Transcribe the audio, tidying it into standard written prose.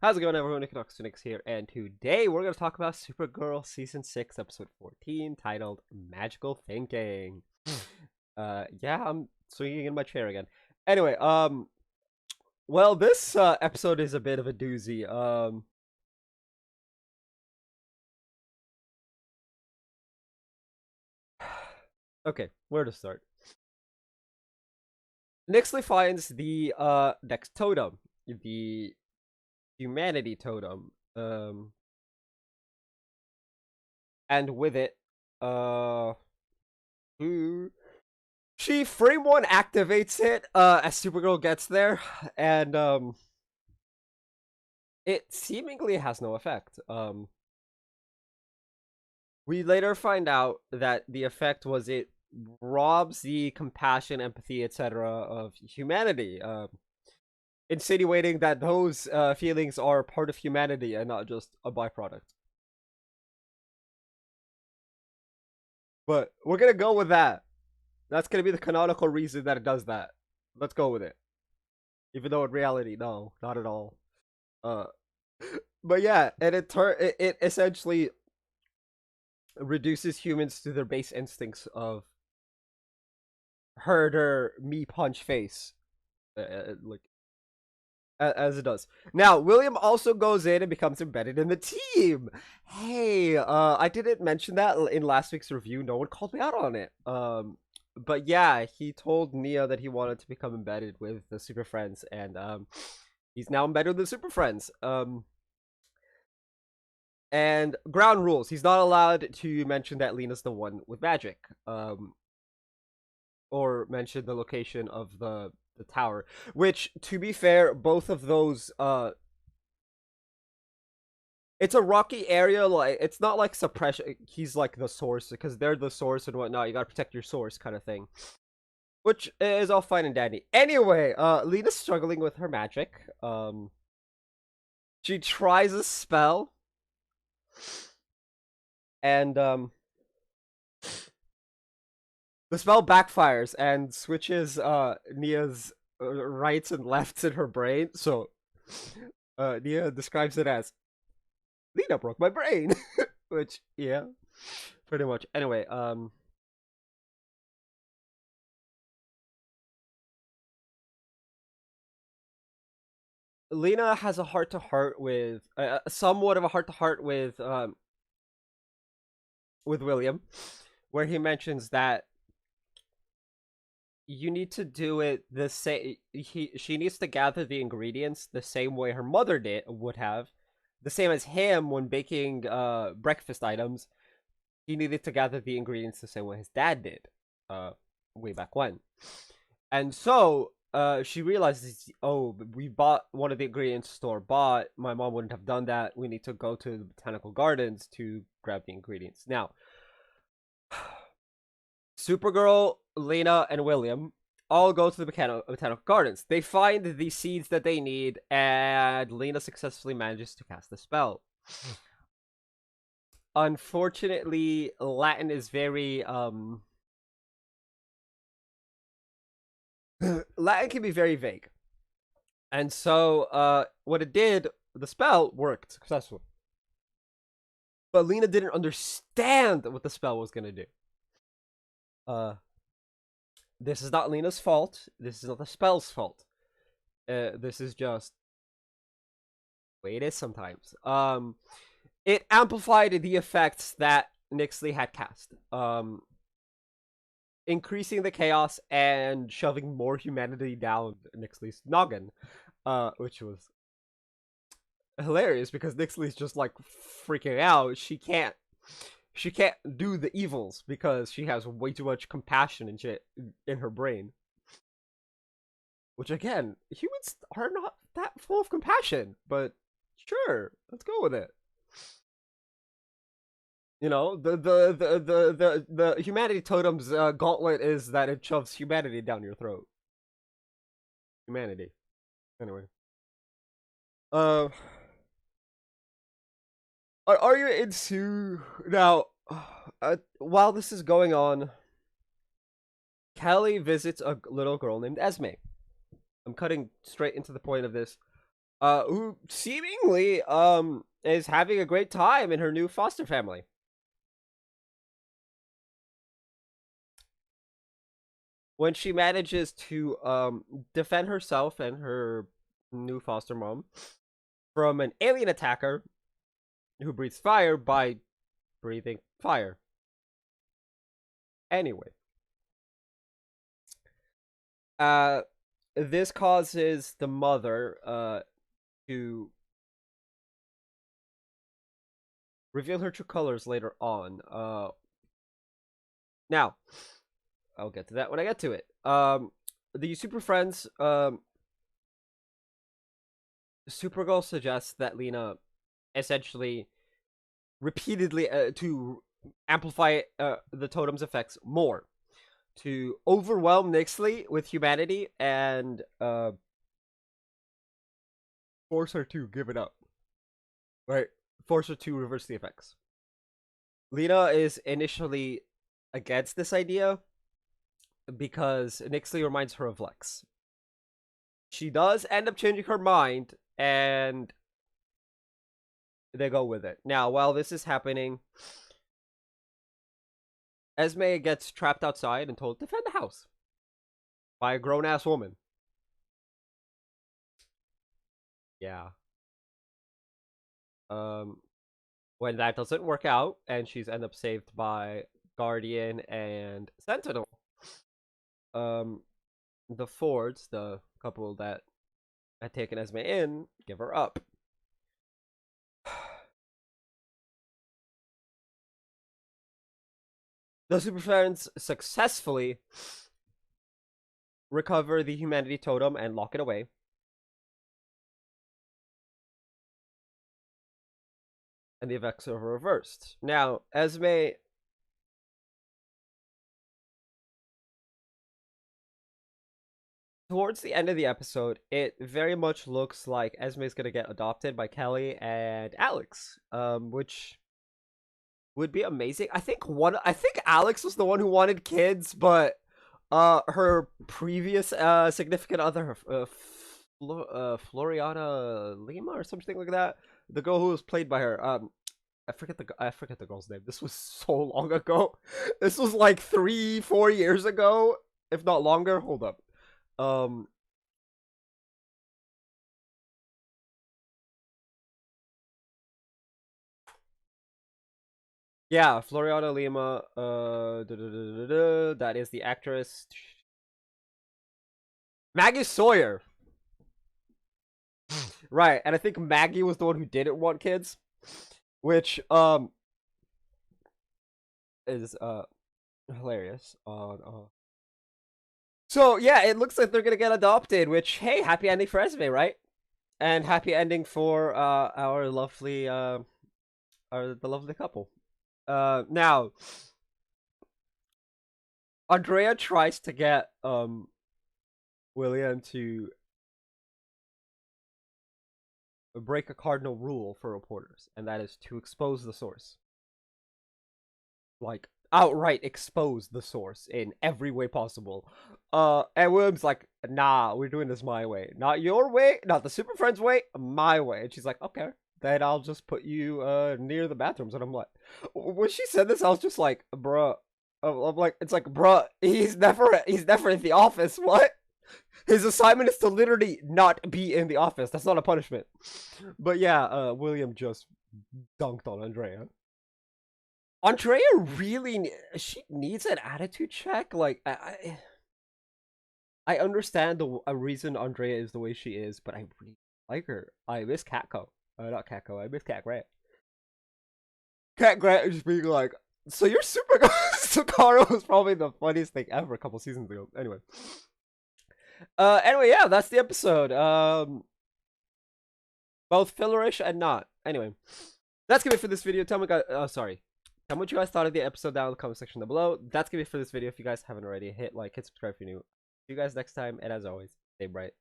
How's it going, everyone? Nick here, and today we're going to talk about Supergirl Season 6, Episode 14, titled Magical Thinking. Yeah, I'm swinging in my chair again. Anyway, well, this episode is a bit of a doozy. Okay, where to start? Nixley finds the next totem, the humanity totem, and with it, uh, who she frame one activates it as Supergirl gets there, and it seemingly has no effect. We later find out that the effect was it robs the compassion, empathy, etc. of humanity, insinuating that those feelings are part of humanity and not just a byproduct. But we're gonna go with that. That's gonna be the canonical reason that it does that. Let's go with it. Even though in reality, no, not at all. Uh, but yeah, and it essentially reduces humans to their base instincts of herder, me punch face, like as it does. Now, William also goes in and becomes embedded in the team. Hey, I didn't mention that in last week's review. No one called me out on it. But yeah, he told Nia that he wanted to become embedded with the Super Friends, and he's now embedded with the Super Friends. And ground rules: he's not allowed to mention that Lena's the one with magic, or mention the location of the tower. Which, to be fair, both of those it's a rocky area. Like, it's not like suppression. He's like the source because they're the source and whatnot. You gotta protect your source, kind of thing. Which is all fine and dandy. Anyway, Lena's struggling with her magic. She tries a spell, and the spell backfires and switches Nia's rights and lefts in her brain. So Nia describes it as Lena broke my brain, which yeah, pretty much. Anyway, Lena has a heart to heart with somewhat of a heart to heart with William, where he mentions that you need to do it the same. She needs to gather the ingredients the same way her mother would have, the same as him when baking breakfast items. He needed to gather the ingredients the same way his dad did, way back when. And so she realizes, oh, we bought one of the ingredients store bought. My mom wouldn't have done that. We need to go to the botanical gardens to grab the ingredients. Now, Supergirl, Lena, and William all go to the botanical gardens. They find the seeds that they need, and Lena successfully manages to cast the spell. Unfortunately, Latin is very Latin can be very vague. And so what it did, the spell worked successfully. But Lena didn't understand what the spell was gonna do. This is not Lena's fault. This is not the spell's fault. This is just the way it is sometimes. It amplified the effects that Nixley had cast. Increasing the chaos and shoving more humanity down Nixley's noggin, which was hilarious because Nixley's just like freaking out. She can't do the evils because she has way too much compassion and shit in her brain. Which again, humans are not that full of compassion, but sure, let's go with it. You know, the humanity totem's gauntlet is that it shoves humanity down your throat. Humanity. Anyway. Uh, are you into now? While this is going on, Kelly visits a little girl named Esme. I'm cutting straight into the point of this. who seemingly is having a great time in her new foster family. When she manages to defend herself and her new foster mom from an alien attacker who breathes fire by breathing fire. Anyway, uh, this causes the mother to reveal her true colors later on. Now, I'll get to that when I get to it. The Super Friends, Supergirl suggests that Lena essentially repeatedly to amplify the totem's effects more, to overwhelm Nixley with humanity and force her to give it up. Right? Force her to reverse the effects. Lena is initially against this idea because Nixley reminds her of Lex. She does end up changing her mind, and they go with it. Now, while this is happening, Esme gets trapped outside and told to defend the house by a grown-ass woman. Yeah. When that doesn't work out, and she's end up saved by Guardian and Sentinel, the Fords, the couple that had taken Esme in, give her up. The Super Friends successfully recover the humanity totem and lock it away. And the effects are reversed. Now, Esme towards the end of the episode, it very much looks like Esme's gonna get adopted by Kelly and Alex, which would be amazing. I think Alex was the one who wanted kids, but her previous significant other, Floriana Lima or something like that, the girl who was played by her, I forget the girl's name. This was so long ago. This was like 3-4 years ago, if not longer. Hold up. Yeah, Floriana Lima. That is the actress Maggie Sawyer. Right, and I think Maggie was the one who didn't want kids, which is hilarious. So yeah, it looks like they're gonna get adopted. Which, hey, happy ending for Esme, right? And happy ending for our lovely the lovely couple. Now Andrea tries to get William to break a cardinal rule for reporters, and that is to expose the source. Like, outright expose the source in every way possible. And William's like, nah, we're doing this my way. Not your way, not the Super Friends way, my way. And she's like, okay, then I'll just put you near the bathrooms. And I'm like, when she said this, I was just like, bruh. I'm like, it's like, bruh, he's never in the office. What? His assignment is to literally not be in the office. That's not a punishment. But yeah, William just dunked on Andrea. Andrea really she needs an attitude check. Like I understand a reason Andrea is the way she is, but I really like her. I miss Catco. Not Catco. I miss Cat Grant. Cat Grant just being like, so you're super. Sakara was probably the funniest thing ever a couple seasons ago. Anyway. Anyway, yeah, that's the episode. Both fillerish and not. Anyway, that's gonna be it for this video. Tell me, guys. Sorry. Tell me what you guys thought of the episode down in the comment section down below. That's gonna be it for this video. If you guys haven't already, hit like, hit subscribe if you're new. See you guys next time, and as always, stay bright.